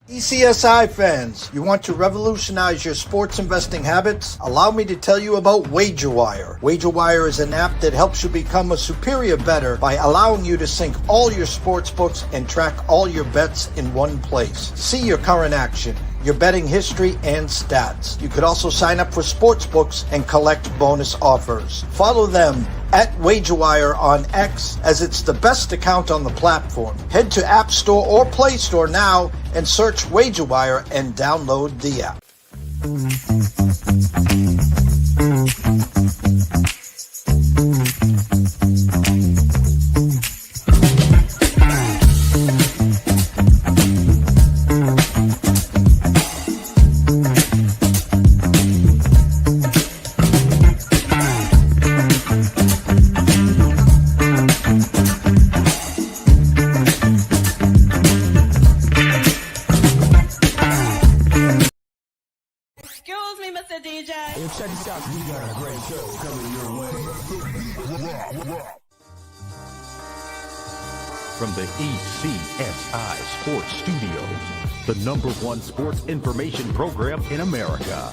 ECSI fans, you want to revolutionize your sports investing habits? Allow me to tell you about WagerWire. WagerWire is an app that helps you become a superior bettor by allowing you to sync all your sports books and track all your bets in one place. See your current action, your betting history, and stats. You could also sign up for sports books and collect bonus offers. Follow them at WagerWire on X, as it's the best account on the platform. Head to App Store or Play Store now and search WagerWire and download the app. Check this out. We got a great show coming your way. From the ECSI Sports Studios, the #1 sports information program in America,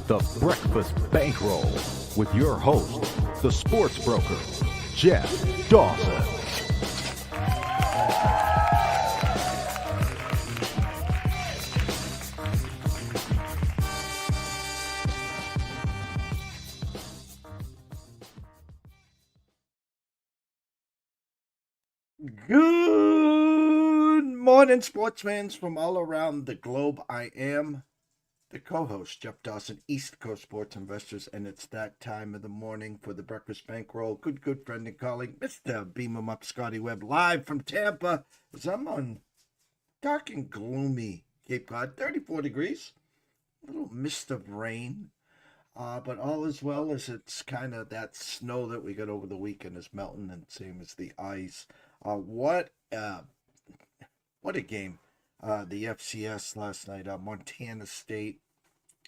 the Breakfast Bankroll, with your host, the sports broker, Jeff Dawson. Good morning, sports fans from all around the globe. I am the co-host, Jeff Dawson, East Coast Sports Investors, and it's that time of the morning for the Breakfast Bankroll. Good friend and colleague, Mr. Beam 'em Up, Scotty Webb, live from Tampa, as I'm on dark and gloomy Cape Cod, 34 degrees, a little mist of rain, but all is well, as it's kind of that snow that we got over the weekend is melting, and same as the ice. What a game. The FCS last night, Montana State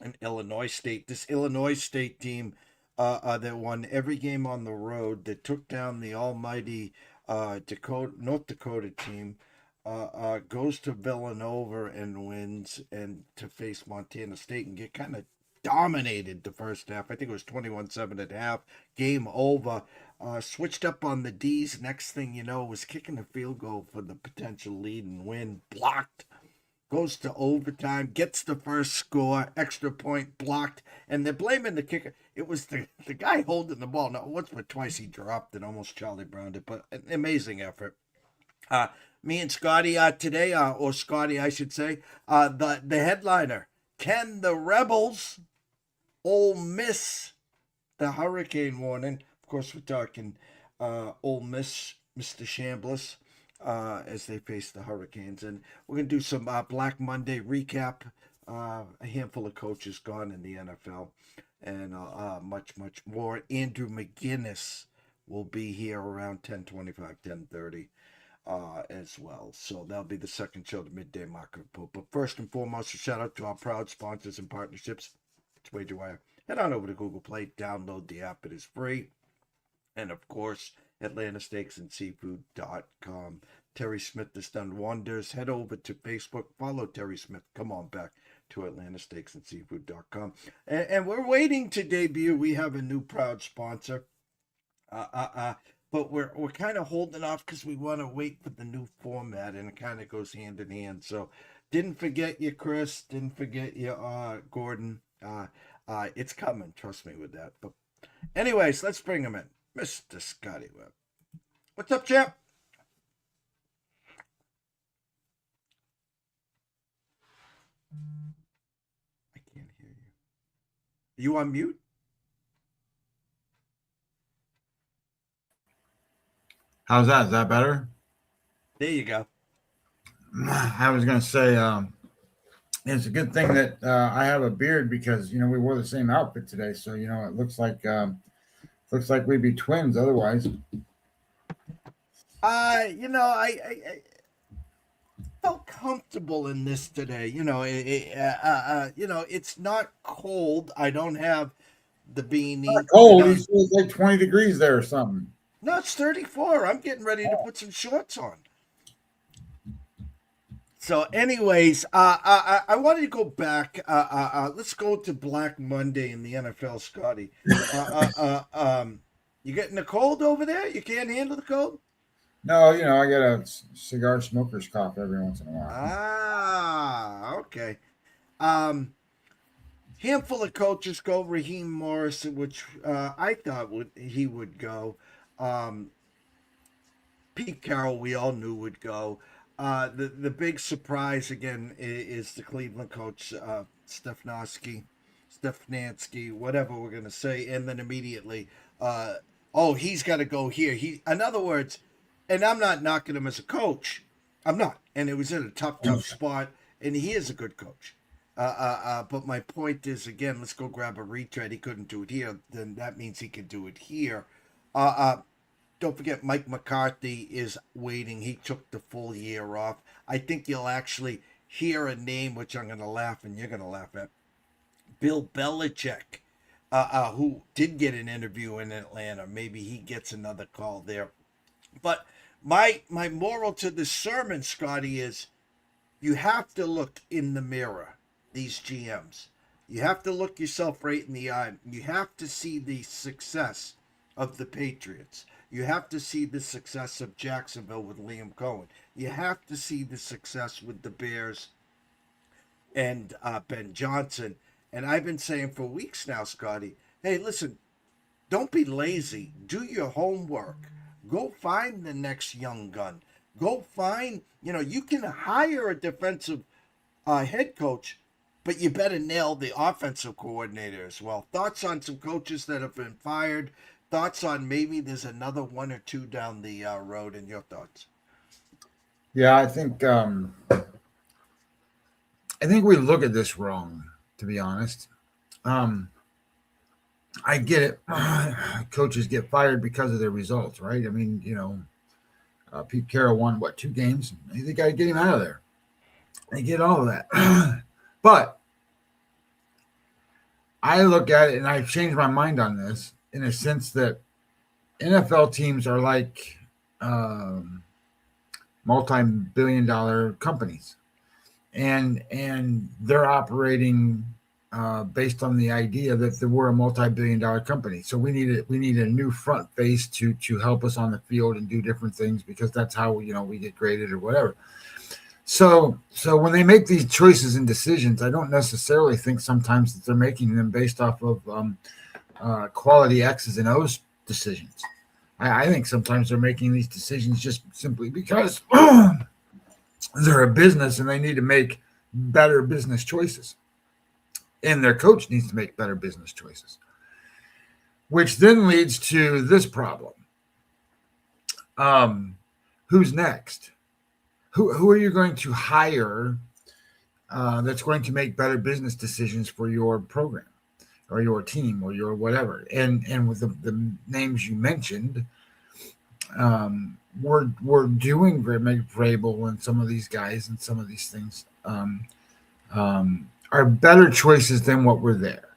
and Illinois State. This Illinois State team that won every game on the road, that took down the almighty North Dakota team, goes to Villanova and wins, and to face Montana State and get kind of dominated the first half. I think it was 21-7 at half. Game over. Switched up on the D's. Next thing you know, was kicking a field goal for the potential lead and win. Blocked. Goes to overtime. Gets the first score. Extra point blocked. And they're blaming the kicker. It was the guy holding the ball. Not once but twice he dropped it. Almost Charlie Browned it. But an amazing effort. Me and Scotty today, or Scotty I should say, the headliner. Can the Rebels Ole Miss the hurricane warning? Of course, we're talking Ole Miss, Mr. Chambliss, as they face the Hurricanes. And we're going to do some Black Monday recap. A handful of coaches gone in the NFL, and much more. Andrew McGinnis will be here around 10:25, 10:30 as well. So that'll be the second show, the midday mock report. But first and foremost, a shout out to our proud sponsors and partnerships. It's WagerWire. Head on over to Google Play, download the app. It is free. And of course, AtlantaSteaksAndSeafood.com. Terry Smith has done wonders. Head over to Facebook. Follow Terry Smith. Come on back to AtlantaSteaksAndSeafood.com. And we're waiting to debut. We have a new proud sponsor. But we're kind of holding off because we want to wait for the new format, and it kind of goes hand in hand. So didn't forget you, Chris. Didn't forget you, Gordon. It's coming. Trust me with that. But anyways, let's bring him in. Mr. Scotty Webb. What's up, champ? I can't hear you. Are you on mute? How's that? Is that better? There you go. I was going to say, it's a good thing that I have a beard, because, we wore the same outfit today. So, it looks like we'd be twins otherwise. I felt comfortable in this today. It's not cold. I don't have the beanie. Not cold. It's like 20 degrees there or something. No, it's 34. I'm getting ready to put some shorts on. So, anyways, I wanted to go back. Let's go to Black Monday in the NFL, Scotty. You getting the cold over there? You can't handle the cold? No, I get a cigar smoker's cough every once in a while. Okay. Um, Handful of coaches go. Raheem Morris, which I thought he would go. Um, Pete Carroll, we all knew would go. The big surprise again is the Cleveland coach Stefanski, whatever we're gonna say, and then immediately, he's got to go here. In other words, and I'm not knocking him as a coach. I'm not, and it was in a tough spot, and he is a good coach. But my point is, again, let's go grab a retread. He couldn't do it here, then that means he can do it here. Don't forget, Mike McCarthy is waiting. He took the full year off. I think you'll actually hear a name, which I'm going to laugh and you're going to laugh at. Bill Belichick, who did get an interview in Atlanta. Maybe he gets another call there. But my moral to this sermon, Scotty, is you have to look in the mirror, these GMs. You have to look yourself right in the eye. You have to see the success of the Patriots. You have to see the success of Jacksonville with Liam Cohen. You have to see the success with the Bears and Ben Johnson. And I've been saying for weeks now, Scotty, hey, listen, don't be lazy. Do your homework. Go find the next young gun. Go find, you can hire a defensive head coach, but you better nail the offensive coordinator as well. Thoughts on some coaches that have been fired? Thoughts on maybe there's another one or two down the road, and your thoughts? Yeah, I think we look at this wrong, to be honest. I get it. Coaches get fired because of their results, right? I mean, Pete Carroll won, 2 games? They got to get him out of there. They get all of that. But I look at it, and I've changed my mind on this, in a sense that NFL teams are like multi-billion-dollar companies, and they're operating based on the idea that we're a multi-billion-dollar company. So we need a new front face to help us on the field and do different things, because that's how we get graded or whatever. So when they make these choices and decisions, I don't necessarily think sometimes that they're making them based off of quality X's and O's decisions. I think sometimes they're making these decisions just simply because they're a business and they need to make better business choices. And their coach needs to make better business choices, which then leads to this problem. Who's next? Who are you going to hire that's going to make better business decisions for your program or your team or your whatever? And with the names you mentioned, we're doing Vrabel and some of these guys and some of these things are better choices than what were there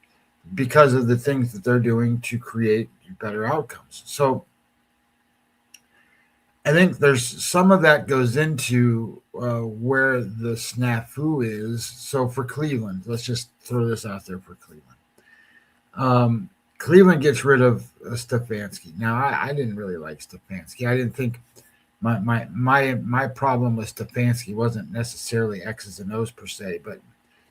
because of the things that they're doing to create better outcomes. So I think there's some of that goes into where the snafu is. So for Cleveland, let's just throw this out there for Cleveland. Cleveland gets rid of Stefanski. Now, I didn't really like Stefanski. I didn't think my problem with Stefanski wasn't necessarily X's and O's per se, but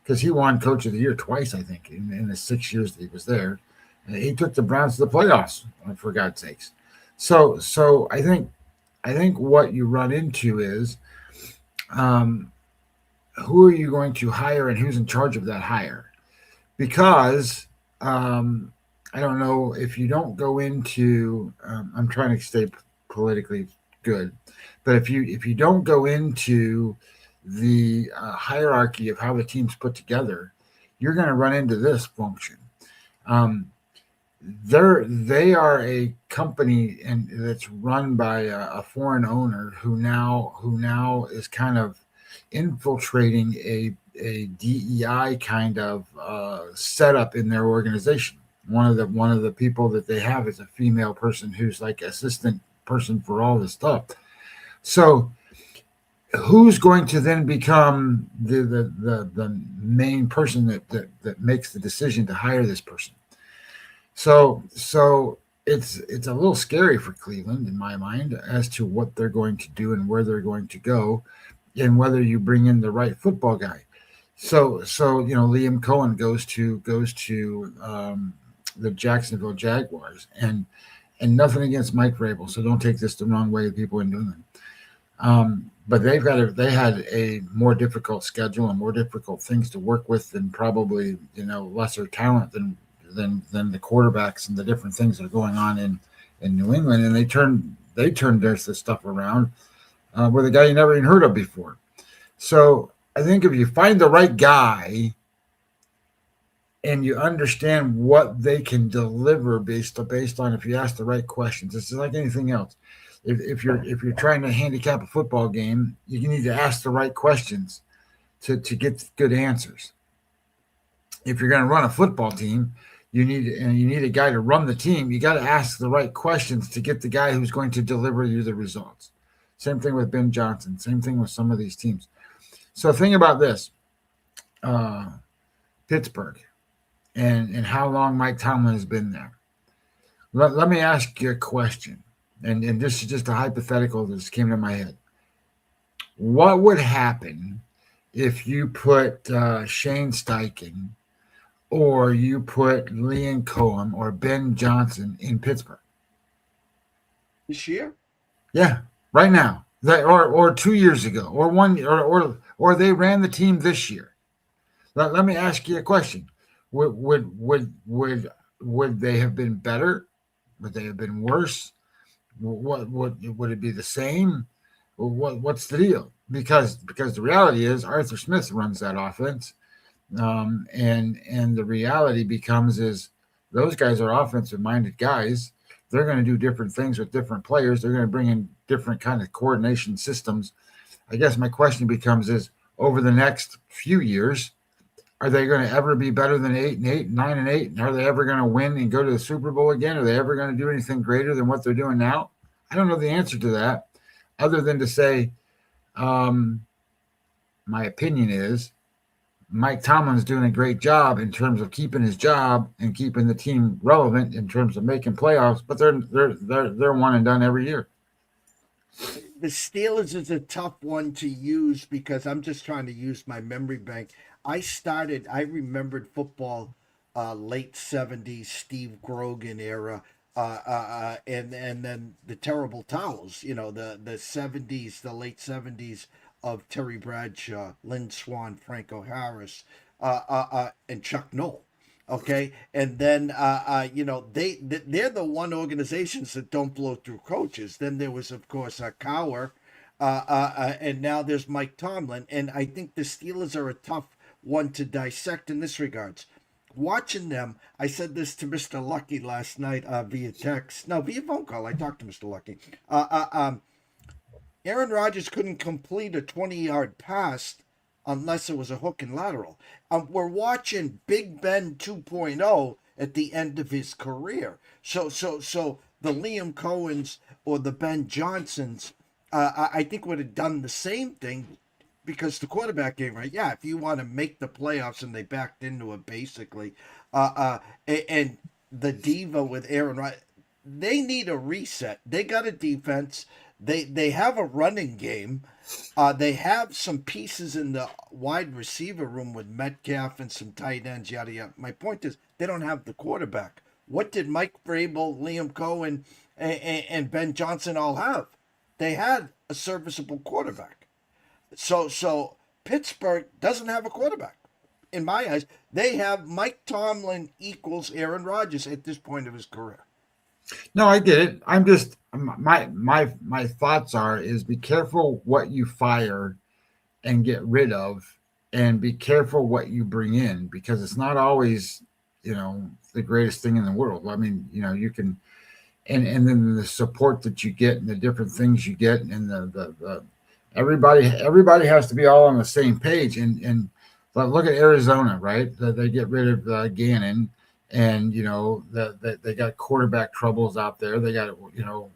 because he won Coach of the Year twice, I think, in the 6 years that he was there. And he took the Browns to the playoffs, for God's sakes. So I think what you run into is who are you going to hire and who's in charge of that hire? Because I don't know if you don't go into I'm trying to stay politically good, but if you don't go into the hierarchy of how the team's put together, you're going to run into this function. They are a company and that's run by a foreign owner who now is kind of infiltrating a DEI kind of setup in their organization. One of the people that they have is a female person who's like assistant person for all this stuff. So who's going to then become the main person that makes the decision to hire this person? So it's a little scary for Cleveland in my mind as to what they're going to do and where they're going to go, and whether you bring in the right football guy. So Liam Cohen goes to the Jacksonville Jaguars, and nothing against Mike Vrabel, so don't take this the wrong way, people in New England. But they had a more difficult schedule and more difficult things to work with than probably lesser talent than the quarterbacks and the different things that are going on in New England, and they turned their stuff around with a guy you never even heard of before. So I think if you find the right guy and you understand what they can deliver based on if you ask the right questions, it's like anything else. If you're trying to handicap a football game, you need to ask the right questions to get good answers. If you're going to run a football team, you need a guy to run the team. You got to ask the right questions to get the guy who's going to deliver you the results. Same thing with Ben Johnson. Same thing with some of these teams. So think about this, Pittsburgh, and how long Mike Tomlin has been there. Let me ask you a question. And this is just a hypothetical that just came to my head. What would happen if you put Shane Steichen or you put Liam Cohen or Ben Johnson in Pittsburgh? This year? Yeah, right now. Or 2 years ago, or they ran the team this year. Let me ask you a question. Would they have been better? Would they have been worse? What would it be the same? What's the deal? Because the reality is Arthur Smith runs that offense, and the reality becomes is those guys are offensive minded guys. They're going to do different things with different players. They're going to bring in different kind of coordination systems. I guess my question becomes is over the next few years, are they going to ever be better than 8-8, 9-8? And are they ever going to win and go to the Super Bowl again? Are they ever going to do anything greater than what they're doing now? I don't know the answer to that, other than to say, my opinion is Mike Tomlin's doing a great job in terms of keeping his job and keeping the team relevant in terms of making playoffs. But they're one and done every year. The Steelers is a tough one to use because I'm just trying to use my memory bank. I remembered football late 70s, Steve Grogan era, and then the terrible towels, the 70s, the late 70s of Terry Bradshaw, Lynn Swann, Franco Harris, and Chuck Noll. Okay, and then they're the one organizations that don't blow through coaches. Then there was, of course, Cowher, and now there's Mike Tomlin. And I think the Steelers are a tough one to dissect in this regards. Watching them, I said this to Mr. Lucky last night via text. No, via phone call. I talked to Mr. Lucky. Aaron Rodgers couldn't complete a 20-yard pass unless it was a hook and lateral. We're watching Big Ben 2.0 at the end of his career. So the Liam Cohens or the Ben Johnsons, I think would have done the same thing because the quarterback game, right? Yeah, if you want to make the playoffs, and they backed into it basically. And the diva with Aaron Rodgers, they need a reset. They got a defense. They have a running game. They have some pieces in the wide receiver room with Metcalf and some tight ends, yada, yada. My point is they don't have the quarterback. What did Mike Vrabel, Liam Cohen, and Ben Johnson all have? They had a serviceable quarterback. So Pittsburgh doesn't have a quarterback. In my eyes, they have Mike Tomlin equals Aaron Rodgers at this point of his career. No, I get it. I'm just my thoughts is be careful what you fire and get rid of, and be careful what you bring in, because it's not always the greatest thing in the world. I mean, you can, and then the support that you get and the different things you get, and the everybody has to be all on the same page. And look at Arizona, right? They get rid of Gannon. and they got quarterback troubles out there. They got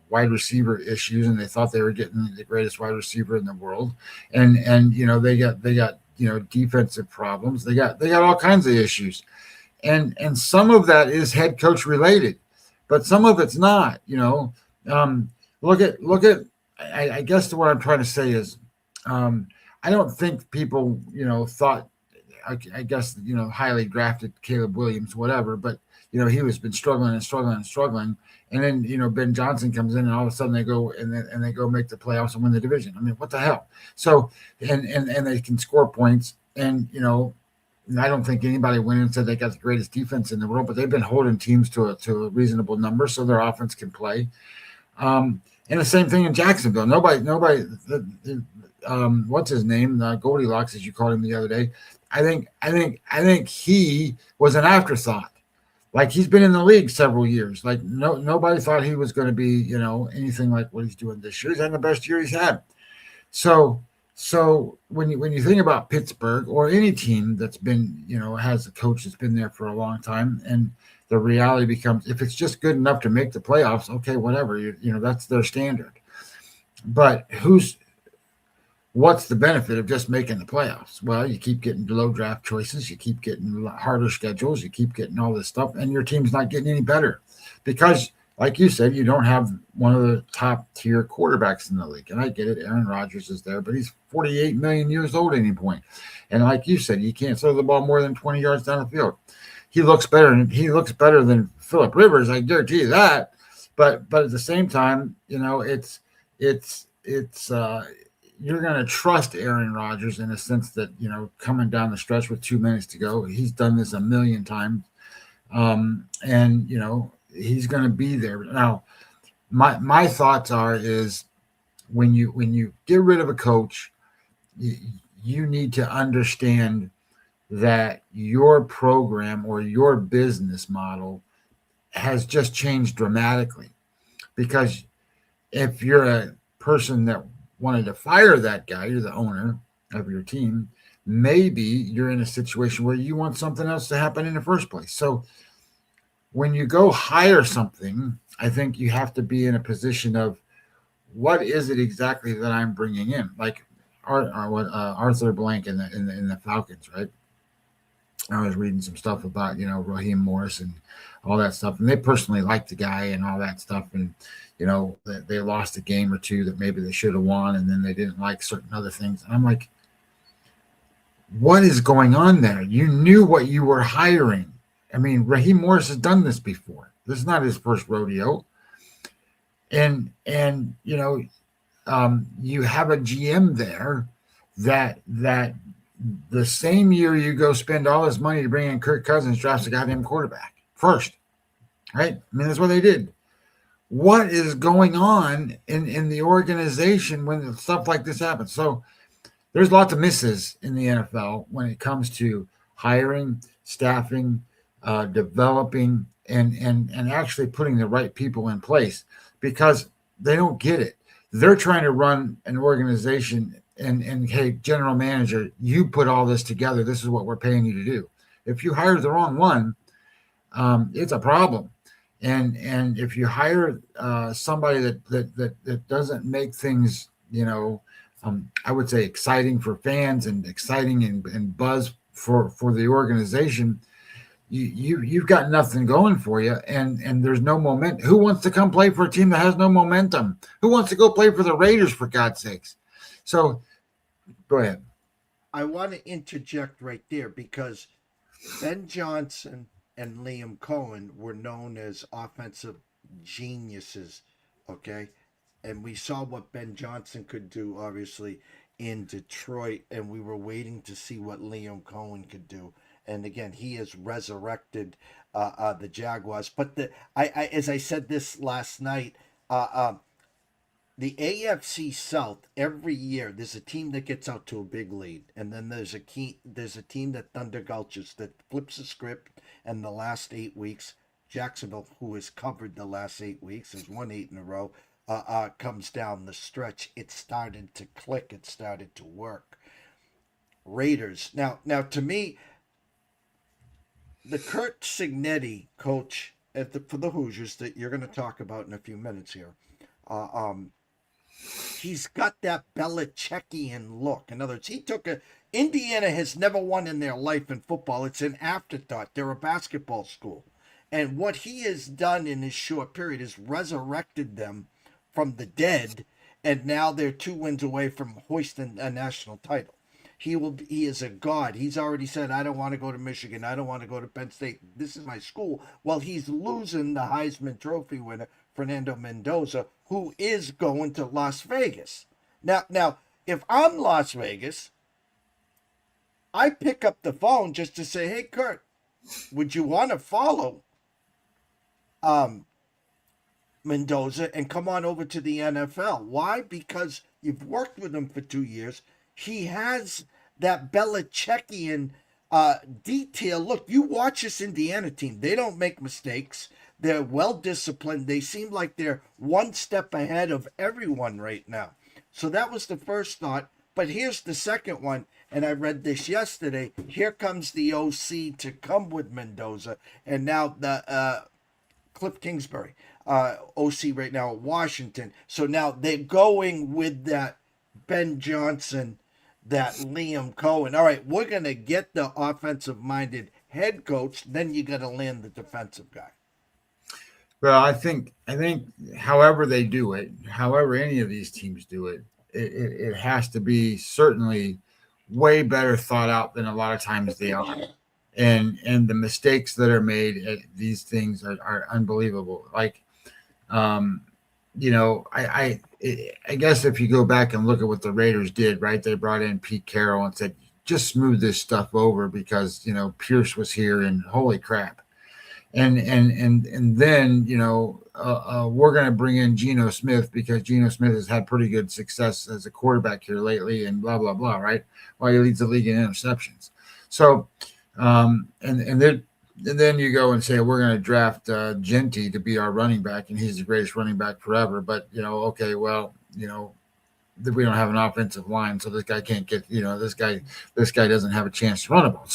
wide receiver issues, and they thought they were getting the greatest wide receiver in the world, and they got defensive problems. They got all kinds of issues, and some of that is head coach related, but some of it's not. Look at. I guess what I'm trying to say is, I don't think people thought. I guess highly drafted Caleb Williams, whatever, but he was been struggling and struggling and struggling, and then Ben Johnson comes in, and all of a sudden they go and they go make the playoffs and win the division. I mean, what the hell? So and they can score points, and I don't think anybody went and said they got the greatest defense in the world, but they've been holding teams to a reasonable number, so their offense can play. And the same thing in Jacksonville. Nobody. What's his name? Goldilocks, as you called him the other day. I think he was an afterthought. Like, he's been in the league several years. Like, nobody thought he was going to be anything like what he's doing this year. He's had the best year he's had. So when you think about Pittsburgh or any team that's been has a coach that's been there for a long time, and the reality becomes, if it's just good enough to make the playoffs, okay, whatever, that's their standard. But what's the benefit of just making the playoffs? Well, you keep getting low draft choices, you keep getting harder schedules, you keep getting all this stuff, and your team's not getting any better because, like you said, you don't have one of the top tier quarterbacks in the league. And I get it, Aaron Rodgers is there, but he's 48 million years old at any point. And like you said, you can't throw the ball more than 20 yards down the field. He looks better than Phillip Rivers, I guarantee you that. But at the same time, it's you're going to trust Aaron Rodgers in a sense that, coming down the stretch with 2 minutes to go, he's done this a million times. And he's going to be there. Now, my thoughts is when you get rid of a coach, you need to understand that your program or your business model has just changed dramatically. Because if you're a person that wanted to fire that guy, you're the owner of your team, maybe you're in a situation where you want something else to happen in the first place. So when you go hire something, I think you have to be in a position of, what is it exactly that I'm bringing in? Like Arthur Blank in the Falcons, right? I was reading some stuff about Raheem Morris and all that stuff, and they personally liked the guy and all that stuff, and they lost a game or two that maybe they should have won, and then they didn't like certain other things. And I'm like, what is going on there? You knew what you were hiring. I mean, Raheem Morris has done this before. This is not his first rodeo. And you have a GM there that the same year you go spend all this money to bring in Kirk Cousins, drafts a goddamn quarterback first, right? I mean, that's what they did. What is going on in the organization when stuff like this happens? So there's lots of misses in the NFL when it comes to hiring, staffing, developing, and actually putting the right people in place, because they don't get it. They're trying to run an organization and hey, general manager, you put all this together. This is what we're paying you to do. If you hire the wrong one, it's a problem. And if you hire somebody that doesn't make things, I would say exciting for fans and exciting and buzz for the organization, you've got nothing going for you, and there's no momentum. Who wants to come play for a team that has no momentum? Who wants to go play for the Raiders, for God's sakes? So go ahead. I want to interject right there, because Ben Johnson and Liam Cohen were known as offensive geniuses, okay? And we saw what Ben Johnson could do, obviously, in Detroit, and we were waiting to see what Liam Cohen could do. And again, he has resurrected the Jaguars. But as I said this last night, the AFC South, every year there's a team that gets out to a big lead, and then there's a team that thundergulches, that flips the script. And the last 8 weeks, Jacksonville, who has covered the last 8 weeks, has won 8 in a row, comes down the stretch. It started to click. It started to work. Raiders. Now to me, the Kurt Signetti coach for the Hoosiers that you're going to talk about in a few minutes here, uh, um, he's got that Belichickian look. In other words, Indiana has never won in their life in football. It's an afterthought. They're a basketball school. And what he has done in his short period is resurrected them from the dead, and now they're 2 wins away from hoisting a national title. He is a god. He's already said, I don't want to go to Michigan. I don't want to go to Penn State. This is my school. Well, he's losing the Heisman Trophy winner, Fernando Mendoza, who is going to Las Vegas. Now, if I'm Las Vegas, I pick up the phone just to say, hey, Kurt, would you want to follow Mendoza and come on over to the NFL? Why? Because you've worked with him for 2 years. He has that Belichickian detail. Look, you watch this Indiana team. They don't make mistakes. They're well-disciplined. They seem like they're one step ahead of everyone right now. So that was the first thought. But here's the second one, and I read this yesterday. Here comes the OC to come with Mendoza, and now the Cliff Kingsbury, OC right now at Washington. So now they're going with that Ben Johnson, that Liam Cohen. All right, we're going to get the offensive-minded head coach. Then you got to land the defensive guy. Well, I think however they do it, however any of these teams do it, it has to be certainly way better thought out than a lot of times they are. And the mistakes that are made at these things are unbelievable. Like, I guess if you go back and look at what the Raiders did, right? They brought in Pete Carroll and said, just smooth this stuff over because, Pierce was here and holy crap. And then, we're going to bring in Geno Smith because Geno Smith has had pretty good success as a quarterback here lately and blah, blah, blah, right? Well, he leads the league in interceptions. So, and then you go and say, we're going to draft Genty to be our running back, and he's the greatest running back forever. But, okay, well, we don't have an offensive line, so this guy can't get, this guy doesn't have a chance to run a ball.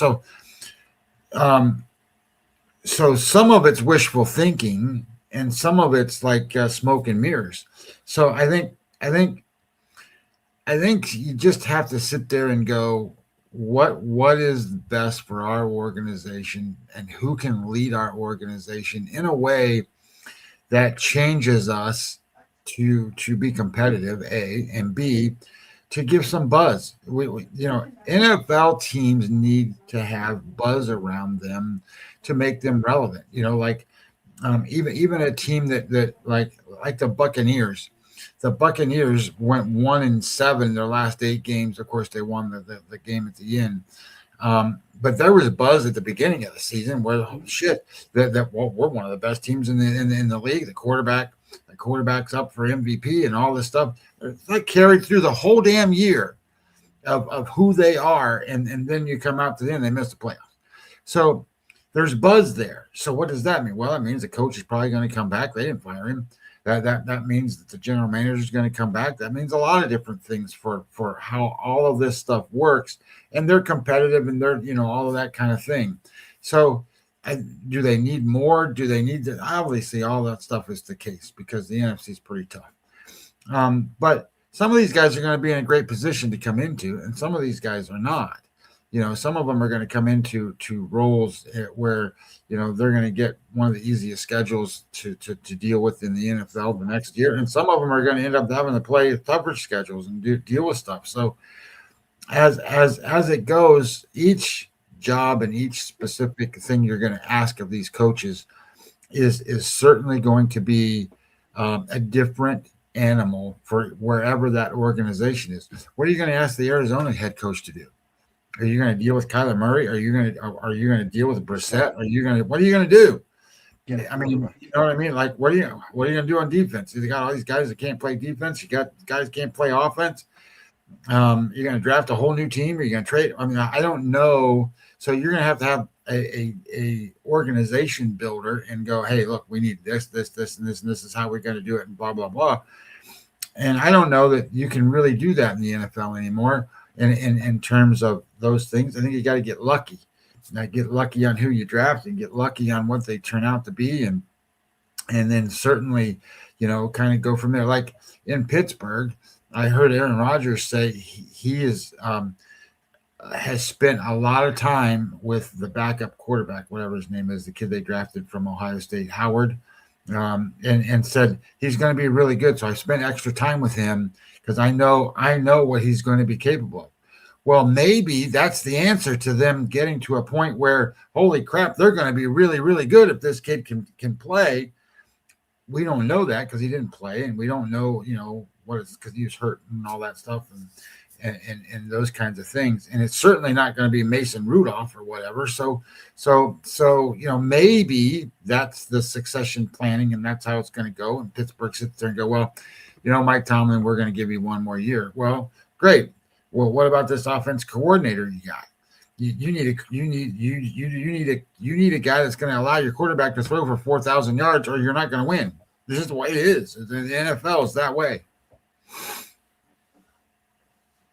So some of it's wishful thinking, and some of it's like smoke and mirrors. So I think you just have to sit there and go, what is best for our organization, and who can lead our organization in a way that changes us to be competitive, A, and B, to give some buzz. NFL teams need to have buzz around them to make them relevant. Even a team that like the Buccaneers. The Buccaneers went 1-7 their last 8 games. Of course, they won the game at the end. But there was buzz at the beginning of the season where, oh, shit, that we're one of the best teams in the league. The quarterback's up for MVP and all this stuff. That carried through the whole damn year of who they are, and then you come out to the end, they miss the playoffs. So there's buzz there. So what does that mean? Well, that means the coach is probably going to come back. They didn't fire him. That means that the general manager is going to come back. That means a lot of different things for how all of this stuff works, and they're competitive, and they're all of that kind of thing. So do they need more? Do they need to? Obviously, all that stuff is the case because the NFC is pretty tough. But some of these guys are going to be in a great position to come into, and some of these guys are not. Some of them are going to come into roles where, they're going to get one of the easiest schedules to deal with in the NFL the next year. And some of them are going to end up having to play tougher schedules and deal with stuff. So as it goes, each job and each specific thing you're going to ask of these coaches is certainly going to be a different animal for wherever that organization is. What are you going to ask the Arizona head coach to do? Are you going to deal with Kyler Murray? Are you going to deal with Brissett? What are you going to do? I mean, you know what I mean? Like, what are you going to do on defense? You got all these guys that can't play defense. You got guys that can't play offense. You're going to draft a whole new team. Or you're going to trade. I mean, I don't know. So you're going to have a organization builder and go, hey, look, we need this, and this, and this is how we're going to do it, and blah, blah, blah. And I don't know that you can really do that in the NFL anymore. In terms of those things, I think you got to get lucky get lucky on who you draft and get lucky on what they turn out to be, and then certainly, kind of go from there. Like in Pittsburgh, I heard Aaron Rodgers say he is has spent a lot of time with the backup quarterback, whatever his name is, the kid they drafted from Ohio State, Howard, and said he's going to be really good. So I spent extra time with him because I know what he's going to be capable of. Well, maybe that's the answer to them getting to a point where, holy crap, they're going to be really, really good if this kid can play. We don't know that because he didn't play, and we don't know, what it's because he was hurt and all that stuff and those kinds of things. And it's certainly not going to be Mason Rudolph or whatever. So maybe that's the succession planning, and that's how it's going to go. And Pittsburgh sits there and go, well, Mike Tomlin, we're going to give you one more year. Well, great. Well, what about this offense coordinator you got? You need a guy that's going to allow your quarterback to throw for 4,000 yards, or you're not going to win. This is the way it is. The NFL is that way.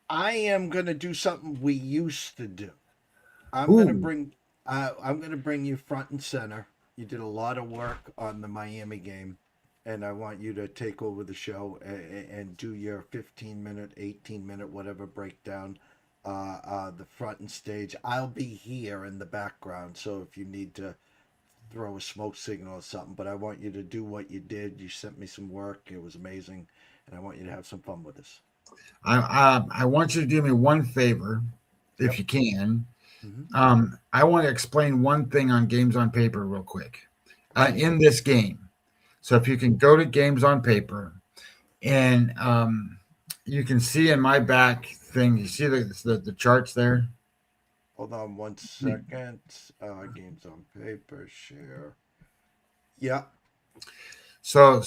I am going to do something we used to do. I'm going to bring you front and center. You did a lot of work on the Miami game, and I want you to take over the show and do your 15-minute, 18-minute, whatever breakdown, the front and stage. I'll be here in the background, so if you need to throw a smoke signal or something, but I want you to do what you did. You sent me some work. It was amazing, and I want you to have some fun with this. I want you to do me one favor, if you can. Mm-hmm. I want to explain one thing on Games on Paper real quick in this game. So if you can go to Games on Paper, and you can see in my back thing, you see the charts there? Hold on 1 second. Games on Paper, share. Yeah. So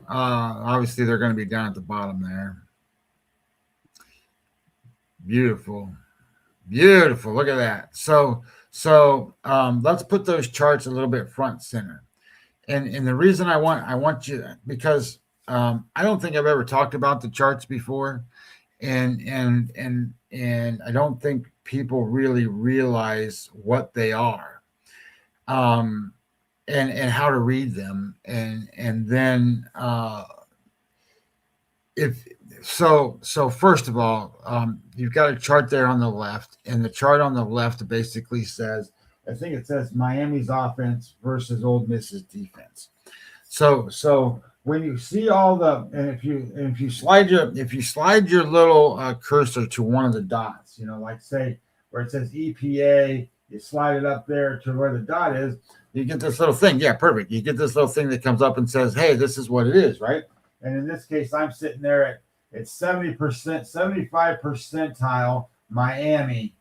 obviously they're going to be down at the bottom there. Beautiful. Look at that. So let's put those charts a little bit front center. And the reason I want you, because I don't think I've ever talked about the charts before, and I don't think people really realize what they are, and how to read them, and then so first of all, you've got a chart there on the left, and the chart on the left basically says, I think it says Miami's offense versus Ole Miss's defense. So when you see all the, and if you slide your little cursor to one of the dots, like say where it says EPA, you slide it up there to where the dot is, you get this little thing. Yeah, perfect. You get this little thing that comes up and says, hey, this is what it is, right? And in this case, I'm sitting there at 70%, 75 percentile Miami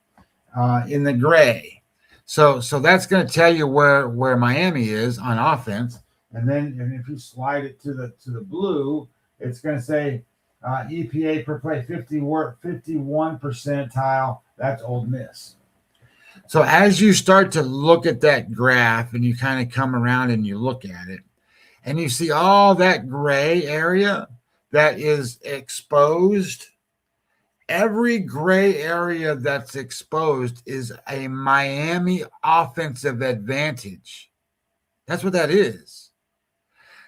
in the gray. So that's going to tell you where Miami is on offense. And if you slide it to the blue, it's going to say EPA per play 51 percentile. That's Ole Miss. So as you start to look at that graph and you kind of come around and you look at it, and you see all that gray area that is exposed, every gray area that's exposed is a Miami offensive advantage. That's what that is.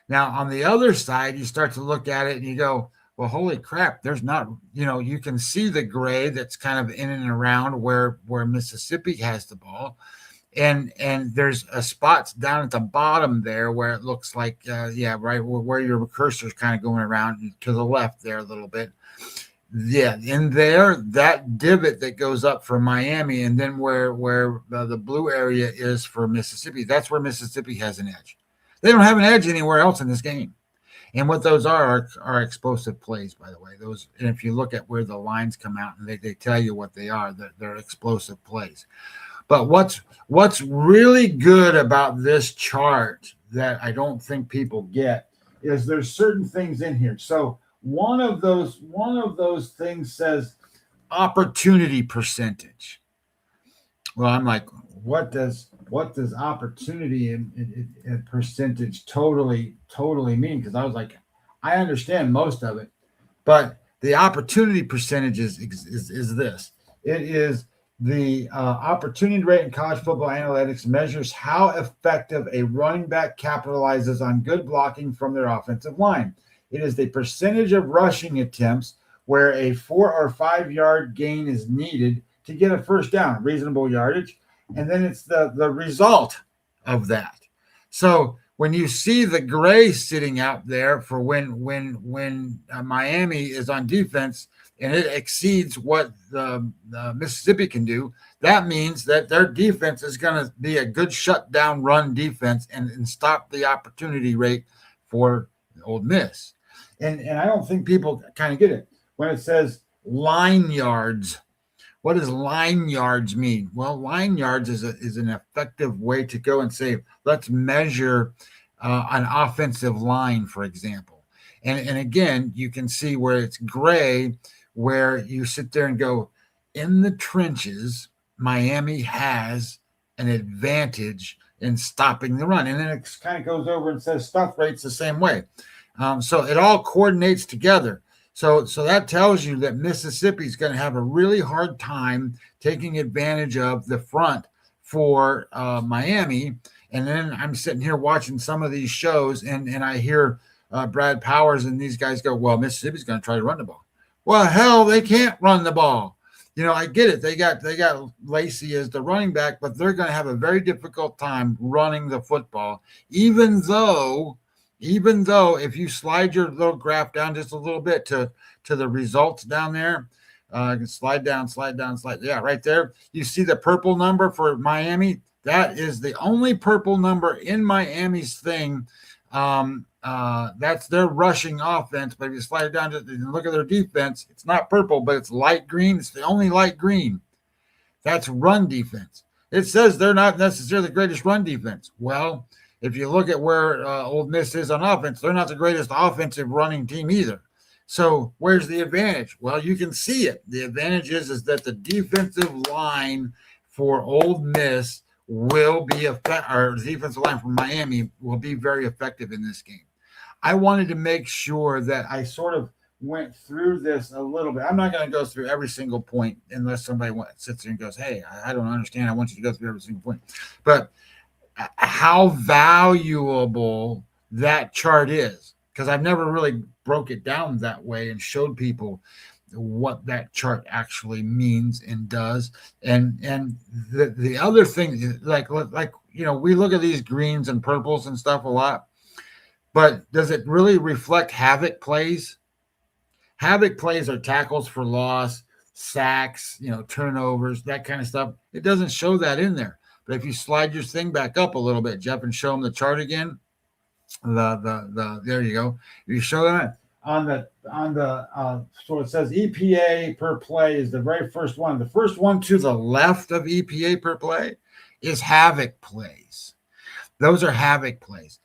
Now, on the other side, you start to look at it and you go, well, holy crap, there's not, you can see the gray that's kind of in and around where Mississippi has the ball. And there's a spot down at the bottom there where it looks like, right where your cursor's kind of going around to the left there a little bit. Yeah, in there, that divot that goes up for Miami, and then where the blue area is for Mississippi, that's where Mississippi has an edge. They don't have an edge anywhere else in this game. And what those are explosive plays, by the way. Those, and if you look at where the lines come out and they tell you what they are, they're explosive plays. But what's really good about this chart that I don't think people get is there's certain things in here. So one of those things says opportunity percentage. Well, I'm like, what does opportunity and percentage totally mean? Because I was like, I understand most of it, but the opportunity percentage is this. It is The opportunity rate in college football analytics measures how effective a running back capitalizes on good blocking from their offensive line. It is the percentage of rushing attempts where a 4 or 5 yard gain is needed to get a first down, reasonable yardage. And then it's the result of that. So when you see the gray sitting out there for when Miami is on defense and it exceeds what the Mississippi can do, that means that their defense is going to be a good shutdown run defense and stop the opportunity rate for Ole Miss. And I don't think people kind of get it. When it says line yards, what does line yards mean? Well, line yards is an effective way to go and say, let's measure an offensive line, for example. And again, you can see where it's gray, where you sit there and go, in the trenches, Miami has an advantage in stopping the run. And then it kind of goes over and says stuff rates the same way. So it all coordinates together. So that tells you that Mississippi is going to have a really hard time taking advantage of the front for Miami. And then I'm sitting here watching some of these shows, and I hear Brad Powers and these guys go, well, Mississippi's going to try to run the ball. Well, hell, they can't run the ball. You know, I get it. They got Lacey as the running back, but they're going to have a very difficult time running the football, even though if you slide your little graph down just a little bit to the results down there, slide down. Yeah, right there. You see the purple number for Miami. That is the only purple number in Miami's thing. That's their rushing offense. But if you slide it down and look at their defense, it's not purple, but it's light green. It's the only light green. That's run defense. It says they're not necessarily the greatest run defense. Well, if you look at where Ole Miss is on offense, they're not the greatest offensive running team either. So where's the advantage? Well, you can see it. The advantage is that the defensive line for Ole Miss will be or the defensive line from Miami will be very effective in this game. I wanted to make sure that I sort of went through this a little bit. I'm not going to go through every single point unless somebody sits there and goes, hey, I don't understand. I want you to go through every single point. But how valuable that chart is, because I've never really broke it down that way and showed people what that chart actually means and does. And the other thing, like you know, we look at these greens and purples and stuff a lot, but does it really reflect havoc plays? Havoc plays are tackles for loss, sacks, you know, turnovers, that kind of stuff. It doesn't show that in there. But if you slide your thing back up a little bit, Jeff, and show them the chart again, there you go. If you show that on the so it says EPA per play is the very first one. The first one to the left of EPA per play is havoc plays. Those are havoc plays,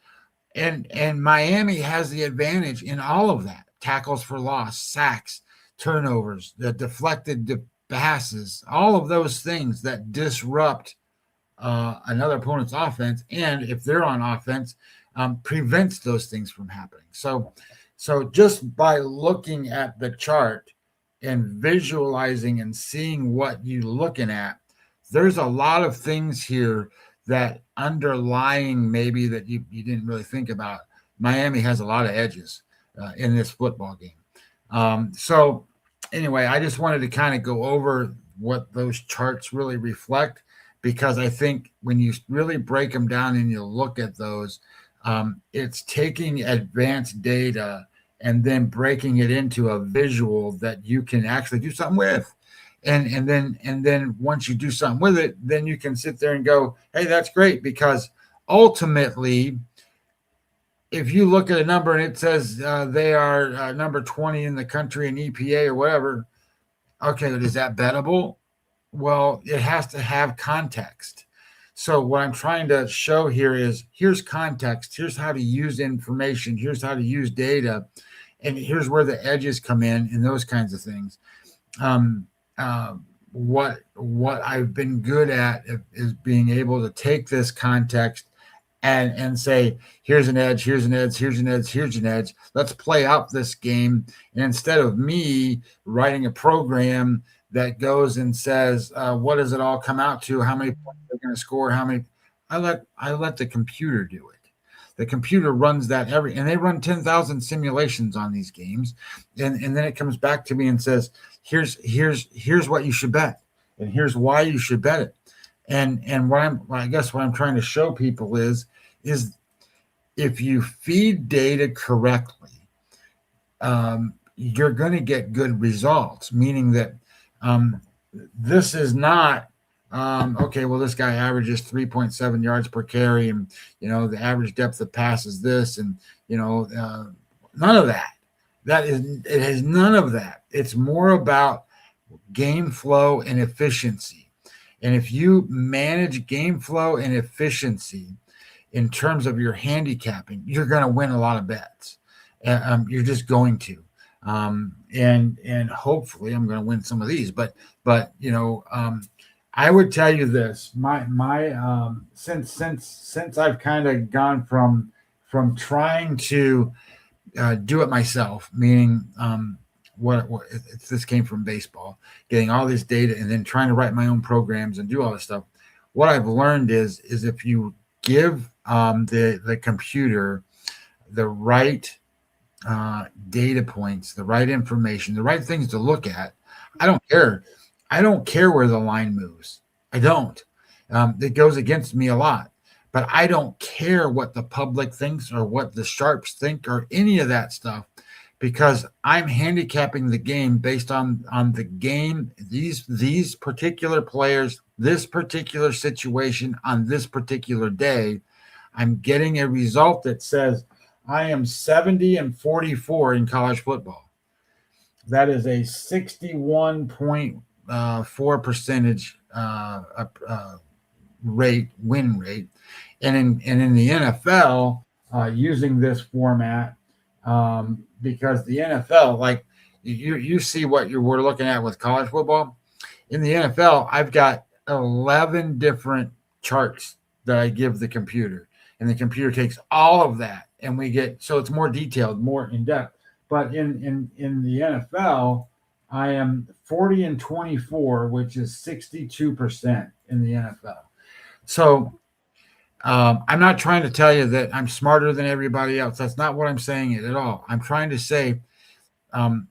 and Miami has the advantage in all of that: tackles for loss, sacks, turnovers, the deflected passes, all of those things that disrupt another opponent's offense, and if they're on offense, prevents those things from happening. So just by looking at the chart and visualizing and seeing what you're looking at, there's a lot of things here that underlying maybe that you didn't really think about. Miami has a lot of edges in this football game. So anyway, I just wanted to kind of go over what those charts really reflect, because I think when you really break them down and you look at those, it's taking advanced data and then breaking it into a visual that you can actually do something with. And then once you do something with it, then you can sit there and go, hey, that's great, because ultimately, if you look at a number and it says they are number 20 in the country in EPA or whatever, okay, is that bettable? Well, it has to have context. So what I'm trying to show here is here's context. Here's how to use information. Here's how to use data. And here's where the edges come in and those kinds of things. What I've been good at is being able to take this context and say, here's an edge, here's an edge, here's an edge, here's an edge. Let's play out this game. And instead of me writing a program that goes and says, what does it all come out to? How many points they're going to score? How many? I let the computer do it. The computer runs that and they run 10,000 simulations on these games. And then it comes back to me and says, here's what you should bet. And here's why you should bet it. And what I'm trying to show people is if you feed data correctly, you're going to get good results, meaning that this is not, okay, well, this guy averages 3.7 yards per carry, and, the average depth of pass is this, and, none of that. It has none of that. It's more about game flow and efficiency. And if you manage game flow and efficiency in terms of your handicapping, you're going to win a lot of bets. You're just going to. And hopefully I'm going to win some of these, but I would tell you this, since I've kind of gone from trying to do it myself, meaning this came from baseball, getting all this data and then trying to write my own programs and do all this stuff. What I've learned is if you give the computer the right data points, the right information, the right things to look at, I don't care. I don't care where the line moves. I don't. It goes against me a lot. But I don't care what the public thinks or what the sharps think or any of that stuff, because I'm handicapping the game based on the game, these particular players, this particular situation on this particular day. I'm getting a result that says I am 70-44 in college football. That is a 61.4 percentage win rate. And in the NFL, using this format, because the NFL, like you see what we're looking at with college football. In the NFL, I've got 11 different charts that I give the computer, and the computer takes all of that, and so it's more detailed, more in depth. But in the NFL, I am 40-24, which is 62% in the NFL. So I'm not trying to tell you that I'm smarter than everybody else. That's not what I'm saying at all. I'm trying to say I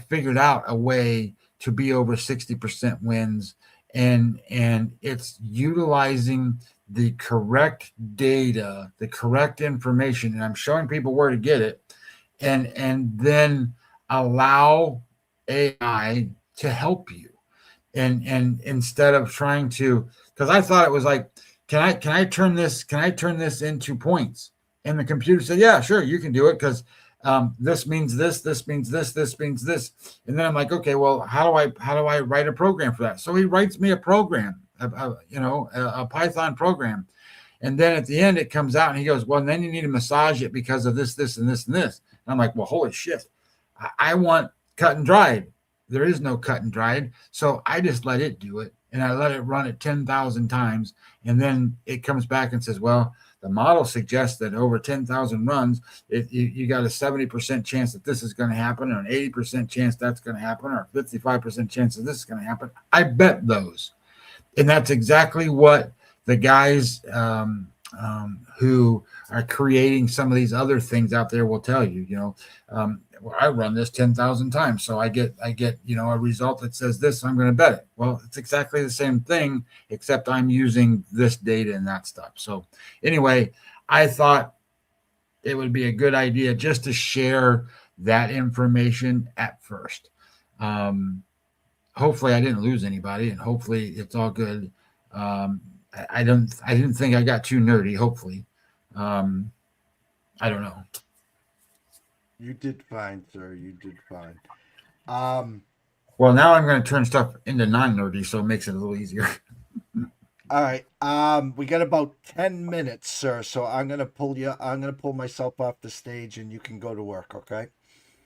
figured out a way to be over 60% wins, and it's utilizing the correct data, the correct information, and I'm showing people where to get it, and then allow AI to help you. And instead of trying to, because I thought it was like, can I turn this into points? And the computer said, yeah, sure, you can do it, because this means this means this means this. And then I'm like, okay, well, how do I write a program for that? So he writes me a program, a Python program. And then at the end it comes out and he goes, well, and then you need to massage it because of this, this, and this, and this. And I'm like, well, holy shit. I want cut and dried. There is no cut and dried. So I just let it do it. And I let it run it 10,000 times. And then it comes back and says, well, the model suggests that over 10,000 runs, you got a 70% chance that this is going to happen, or an 80% chance that's going to happen, or a 55% chance that this is going to happen. I bet those. And that's exactly what the guys who are creating some of these other things out there will tell you. Well, I run this 10,000 times, so I get a result that says this, so I'm going to bet it. Well, it's exactly the same thing, except I'm using this data and that stuff. So anyway, I thought it would be a good idea just to share that information at first. Hopefully I didn't lose anybody, and hopefully it's all good. I didn't think I got too nerdy, hopefully. I don't know. You did fine, sir. You did fine. Well, now I'm going to turn stuff into non-nerdy, so it makes it a little easier. All right. We got about 10 minutes, sir. So I'm going to pull myself off the stage, and you can go to work. Okay.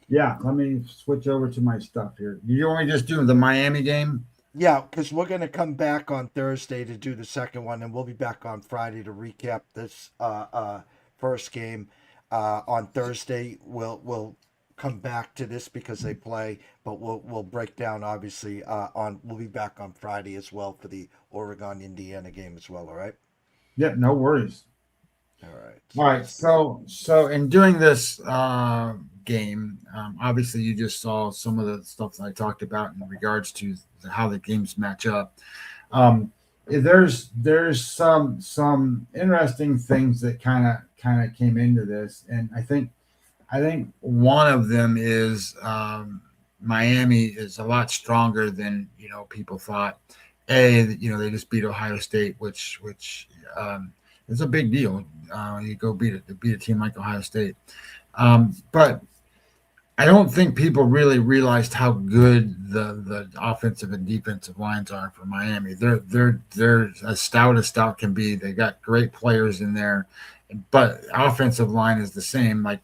Yeah. Let me switch over to my stuff here. You only just do the Miami game? Yeah, because we're going to come back on Thursday to do the second one, and we'll be back on Friday to recap this first game. On Thursday, we'll come back to this because they play, but we'll break down obviously we'll be back on Friday as well for the Oregon Indiana game as well. All right. Yeah, no worries. All right. All right. So in doing this game, obviously you just saw some of the stuff that I talked about in regards to how the games match up. There's some interesting things that kind of came into this, and I think one of them is Miami is a lot stronger than people thought. They just beat Ohio State, which is a big deal. You go beat a team like Ohio State, but I don't think people really realized how good the offensive and defensive lines are for Miami. They're as stout can be. They got great players in there, but offensive line is the same. Like,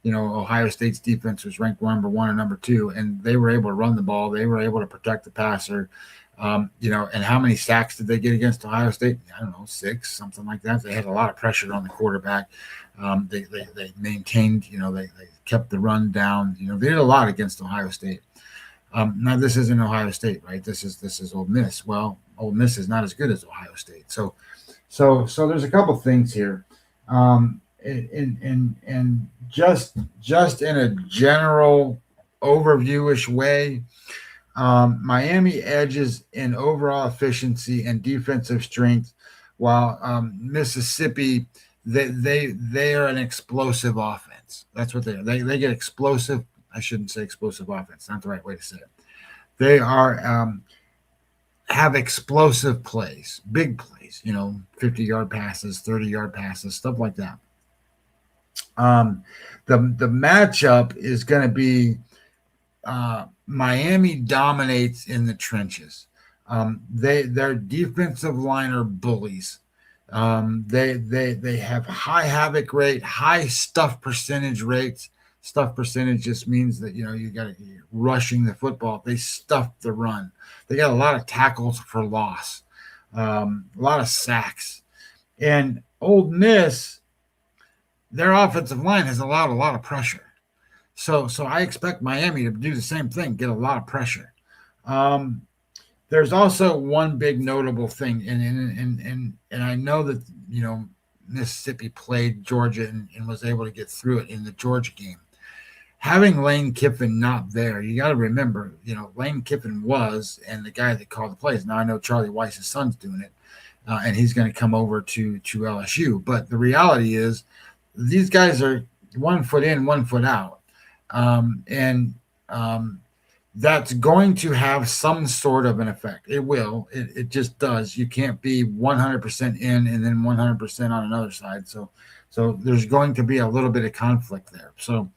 Ohio State's defense was ranked number 1 or number 2, and they were able to run the ball. They were able to protect the passer. And how many sacks did they get against Ohio State? I don't know, 6, something like that. They had a lot of pressure on the quarterback. They maintained, they kept the run down. They did a lot against Ohio State. Now this isn't Ohio State, right? This is Ole Miss. Well, Ole Miss is not as good as Ohio State. So there's a couple things here. And just in a general overview-ish way, Miami edges in overall efficiency and defensive strength, while Mississippi, they are an explosive offense. That's what they are. They get explosive. I shouldn't say explosive offense. Not the right way to say it. They are have explosive plays, big plays. 50-yard passes, 30-yard passes, stuff like that. The matchup is going to be Miami dominates in the trenches. Their defensive line are bullies. They have high havoc rate, high stuff percentage rates. Stuff percentage just means that you got rushing the football. They stuff the run. They got a lot of tackles for loss, a lot of sacks, and Ole Miss, their offensive line has allowed a lot of pressure. So I expect Miami to do the same thing, get a lot of pressure. There's also one big notable thing, and I know that Mississippi played Georgia and was able to get through it in the Georgia game. Having Lane Kiffin not there, you got to remember, Lane Kiffin was, and the guy that called the plays. Now I know Charlie Weiss's son's doing it, and he's going to come over to LSU. But the reality is, these guys are 1 foot in, 1 foot out. That's going to have some sort of an effect. It will. It just does. You can't be 100% in and then 100% on another side. So there's going to be a little bit of conflict there. So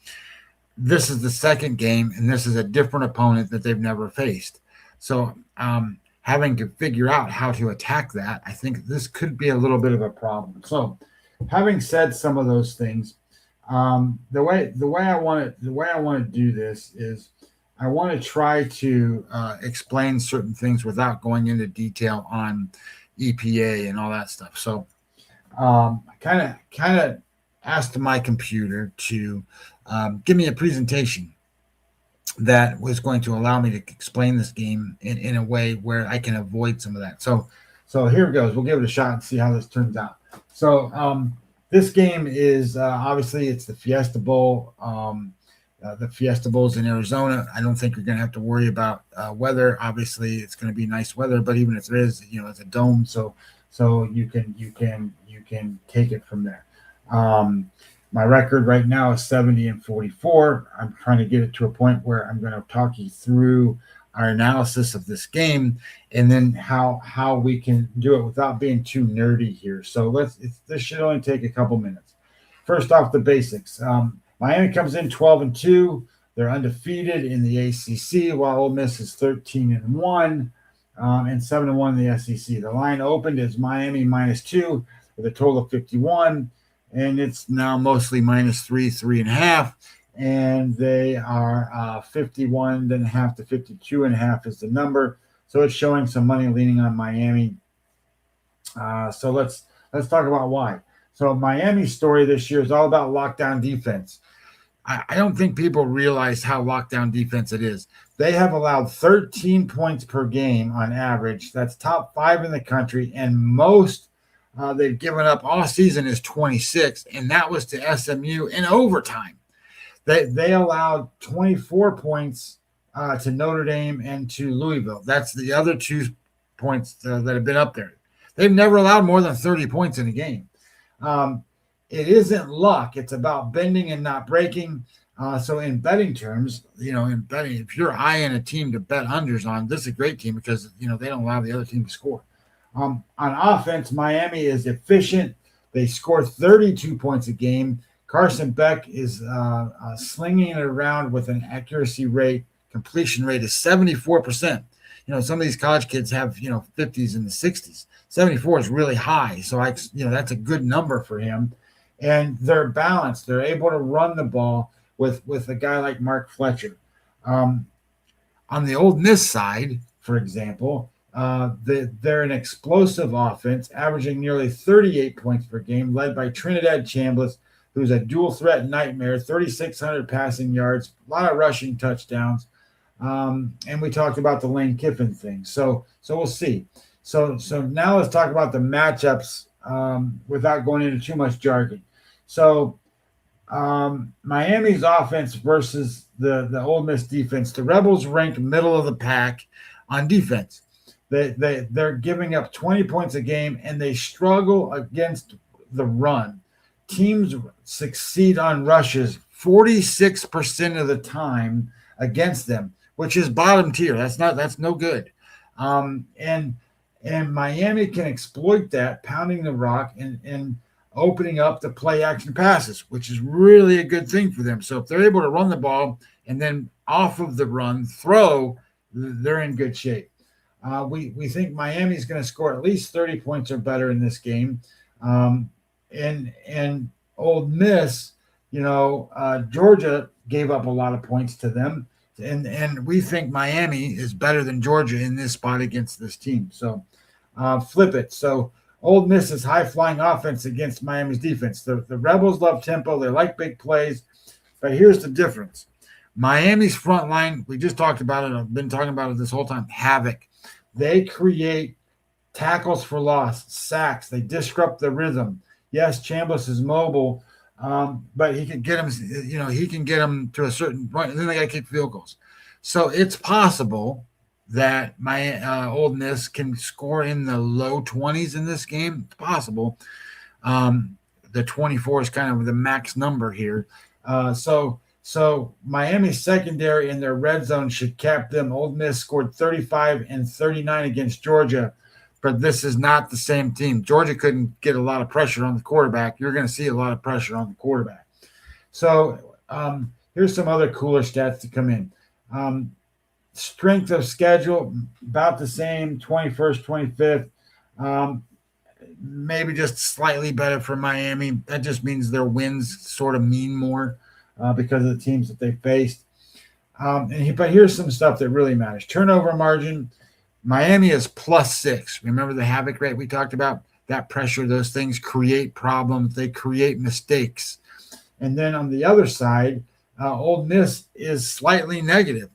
this is the second game, and this is a different opponent that they've never faced. So having to figure out how to attack that, I think this could be a little bit of a problem. So having said some of those things, the way I want to do this is I want to try to explain certain things without going into detail on EPA and all that stuff. So I kind of asked my computer to give me a presentation that was going to allow me to explain this game in a way where I can avoid some of that. So here it goes. We'll give it a shot and see how this turns out. So this game is obviously it's the Fiesta Bowl. The Fiesta Bowl's in Arizona. I don't think you're going to have to worry about weather. Obviously, it's going to be nice weather, but even if there is, it's a dome, so you can take it from there. My record right now is 70-44. I'm trying to get it to a point where I'm going to talk you through our analysis of this game and then how we can do it without being too nerdy here. So this should only take a couple minutes. First off, the basics. Miami comes in 12-2. They're undefeated in the ACC, while Ole Miss is 13-1 and 7-1 in the SEC. The line opened as Miami -2 with a total of 51, and it's now mostly -3, 3.5, and they are 51.5 to 52.5 is the number. So it's showing some money leaning on Miami. So let's talk about why. So Miami's story this year is all about lockdown defense. I don't think people realize how lockdown defense it is. They have allowed 13 points per game on average. That's top 5 in the country, and most they've given up all season is 26, and that was to SMU in overtime. They allowed 24 points to Notre Dame and to Louisville. That's the other 2 points that have been up there. They've never allowed more than 30 points in a game. It isn't luck. It's about bending and not breaking. So in betting terms, in betting, if you're eyeing a team to bet unders on, this is a great team because, they don't allow the other team to score. On offense, Miami is efficient. They score 32 points a game. Carson Beck is slinging it around with an completion rate is 74%. Some of these college kids have, 50s and the 60s. 74 is really high. So, that's a good number for him. And they're balanced. They're able to run the ball with a guy like Mark Fletcher. On the Ole Miss side, for example, they're an explosive offense, averaging nearly 38 points per game, led by Trinidad Chambliss, who's a dual threat nightmare, 3,600 passing yards, a lot of rushing touchdowns. And we talked about the Lane Kiffin thing. So we'll see. So now let's talk about the matchups without going into too much jargon. So Miami's offense versus the Ole Miss defense. The Rebels rank middle of the pack on defense. They're giving up 20 points a game, and they struggle against the run. Teams succeed on rushes 46% of the time against them, which is bottom tier. That's no good. And Miami can exploit that, pounding the rock and opening up the play action passes, which is really a good thing for them. So if they're able to run the ball and then off of the run throw, they're in good shape. We think Miami's going to score at least 30 points or better in this game. And Ole Miss, Georgia gave up a lot of points to them. And we think Miami is better than Georgia in this spot against this team. So flip it. So Ole Miss's high-flying offense against Miami's defense. The Rebels love tempo. They like big plays. But here's the difference. Miami's front line, we just talked about it. I've been talking about it this whole time. Havoc. They create tackles for loss, sacks. They disrupt the rhythm. Yes, Chambliss is mobile, but he can get them, to a certain point, and then they got to kick field goals. So it's possible that Ole Miss can score in the low 20s in this game. It's possible. The 24 is kind of the max number here. So Miami's secondary in their red zone should cap them. Ole Miss scored 35 and 39 against Georgia, but this is not the same team. Georgia couldn't get a lot of pressure on the quarterback. You're going to see a lot of pressure on the quarterback. So here's some other cooler stats to come in. Strength of schedule, about the same, 21st, 25th. Maybe just slightly better for Miami. That just means their wins sort of mean more because of the teams that they faced. But here's some stuff that really matters. Turnover margin, Miami is +6. Remember the havoc rate we talked about? That pressure, those things create problems. They create mistakes. And then on the other side, Ole Miss is slightly negative.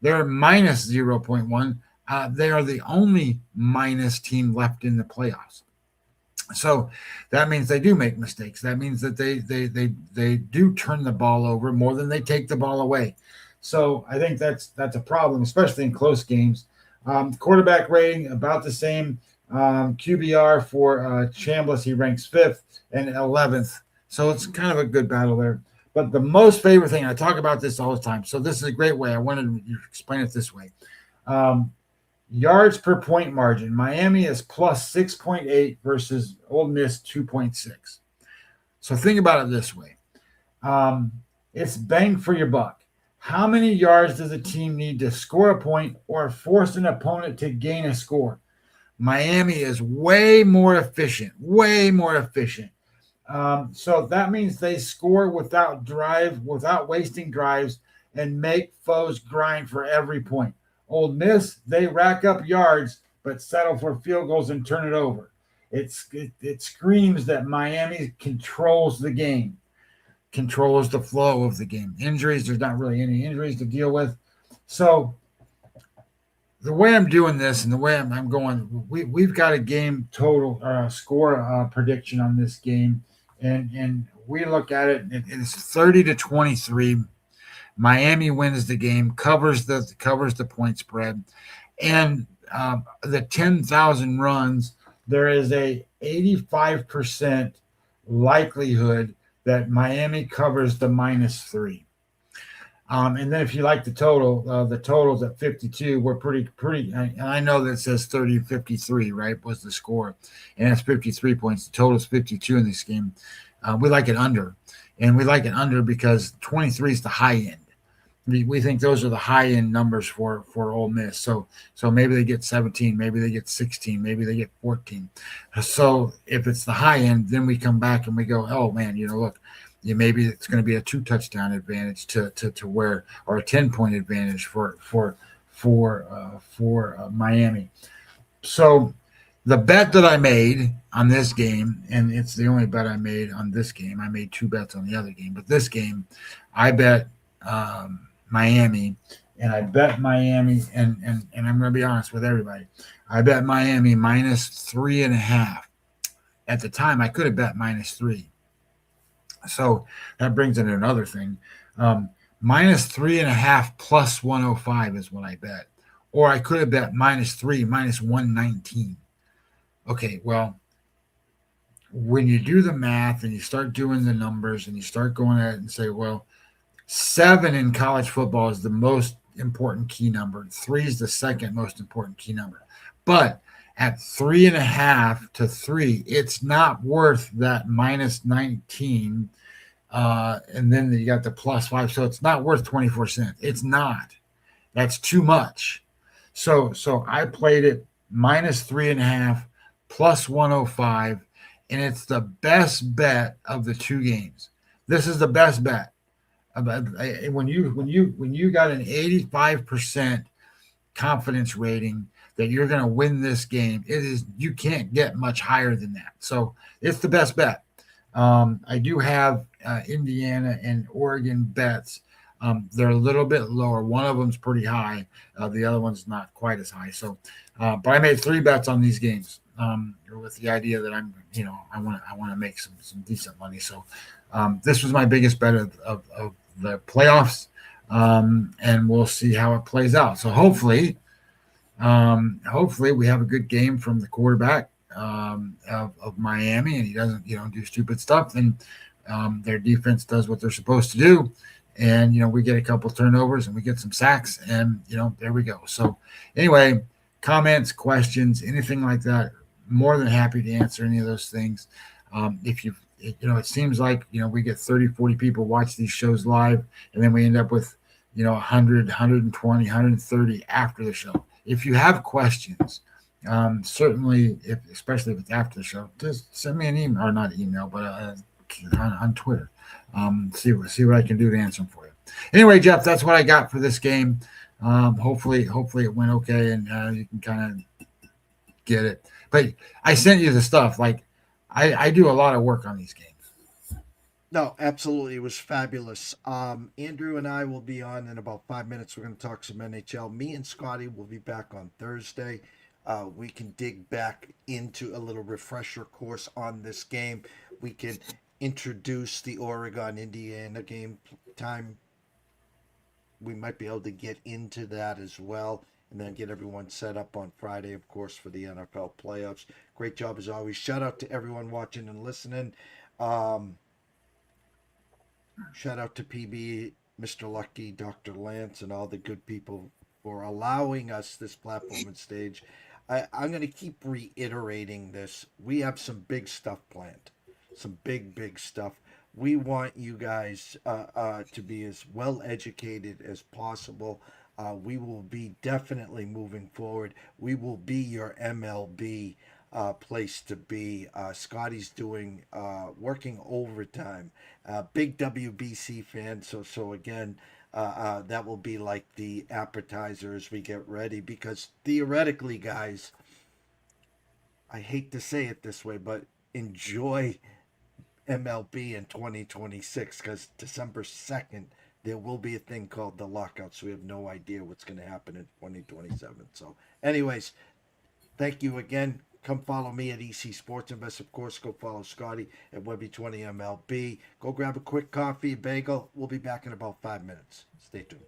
They're minus 0.1. They are the only minus team left in the playoffs. So that means they do make mistakes. That means that they do turn the ball over more than they take the ball away. So I think that's a problem, especially in close games. Quarterback rating, about the same. QBR for Chambliss, he ranks 5th and 11th. So it's kind of a good battle there. But the most favorite thing, I talk about this all the time, so this is a great way. I wanted to explain it this way. Yards per point margin. Miami is +6.8 versus Ole Miss 2.6. So think about it this way. It's bang for your buck. How many yards does a team need to score a point or force an opponent to gain a score? Miami is way more efficient. So that means they score without wasting drives and make foes grind for every point. Ole Miss, they rack up yards but settle for field goals and turn it over. It screams that Miami controls the game. controls the flow of the game. Injuries, there's not really any injuries to deal with. So the way I'm doing this and the way I'm going, we've got a game total score prediction on this game, and we look at it. It's 30-23. Miami wins the game, covers the point spread, and the 10,000 runs. There is a 85% likelihood that Miami covers the -3. And then if you like the total's at 52. We're pretty. And I know that it says 30-53, right? Was the score, and that's 53 points. The total's 52 in this game. We like it under, and we like it under because 23 is the high end. We think those are the high end numbers for Ole Miss. So maybe they get 17, maybe they get 16, maybe they get 14. So if it's the high end, then we come back and we go, oh man, look, maybe it's going to be a 2 touchdown advantage to where, or a 10-point advantage for Miami. So the bet that I made on this game, and it's the only bet I made on this game. I made 2 bets on the other game, but this game, I bet Miami, and I bet Miami, and I'm going to be honest with everybody. I bet Miami -3.5. At the time, I could have bet -3. So that brings in another thing. -3.5 plus 105 is what I bet. Or I could have bet -3, -119. Okay, well, when you do the math and you start doing the numbers and you start going at it and say, well, 7 in college football is the most important key number. 3 is the second most important key number. But at 3.5 to 3, it's not worth that -19. And then you got the +5. So it's not worth 24 cents. It's not. That's too much. So I played it -3.5 plus 105, and it's the best bet of the 2 games. This is the best bet. When you got an 85% confidence rating that you're going to win this game, you can't get much higher than that. So it's the best bet. I do have Indiana and Oregon bets. They're a little bit lower. One of them's pretty high. The other one's not quite as high. So, but I made 3 bets on these games with the idea that I want to make some decent money. So this was my biggest bet of the playoffs, and we'll see how it plays out. So hopefully we have a good game from the quarterback of Miami, and he doesn't do stupid stuff, and their defense does what they're supposed to do, and we get a couple turnovers and we get some sacks, and there we go. So anyway, comments, questions, anything like that, more than happy to answer any of those things. If you've it seems like, we get 30, 40 people watch these shows live, and then we end up with, 100, 120, 130 after the show. If you have questions, certainly, especially if it's after the show, just send me an email, or not email, but on Twitter. See what I can do to answer them for you. Anyway, Jeff, that's what I got for this game. Hopefully it went okay, and you can kind of get it. But I sent you the stuff. Like, I do a lot of work on these games. No, absolutely. It was fabulous. Andrew and I will be on in about 5 minutes. We're going to talk some NHL. Me and Scotty will be back on Thursday. We can dig back into a little refresher course on this game. We can introduce the Oregon-Indiana game time. We might be able to get into that as well, and then get everyone set up on Friday, of course, for the NFL playoffs. Great job as always. Shout out to everyone watching and listening. Shout out to PB, Mr. Lucky, Dr. Lance, and all the good people for allowing us this platform and stage. I'm going to keep reiterating this. We have some big stuff planned. Some big stuff. We want you guys to be as well educated as possible. We will be definitely moving forward. We will be your MLB place to be. Scotty's doing working overtime. Big WBC fan. So again, that will be like the appetizer as we get ready, because theoretically, guys, I hate to say it this way, but enjoy MLB in 2026 because December 2nd, there will be a thing called the lockout. So we have no idea what's going to happen in 2027. So, anyways, thank you again. Come follow me at EC Sports Invest. Of course, go follow Scotty at Webby20MLB. Go grab a quick coffee, bagel. We'll be back in about 5 minutes. Stay tuned.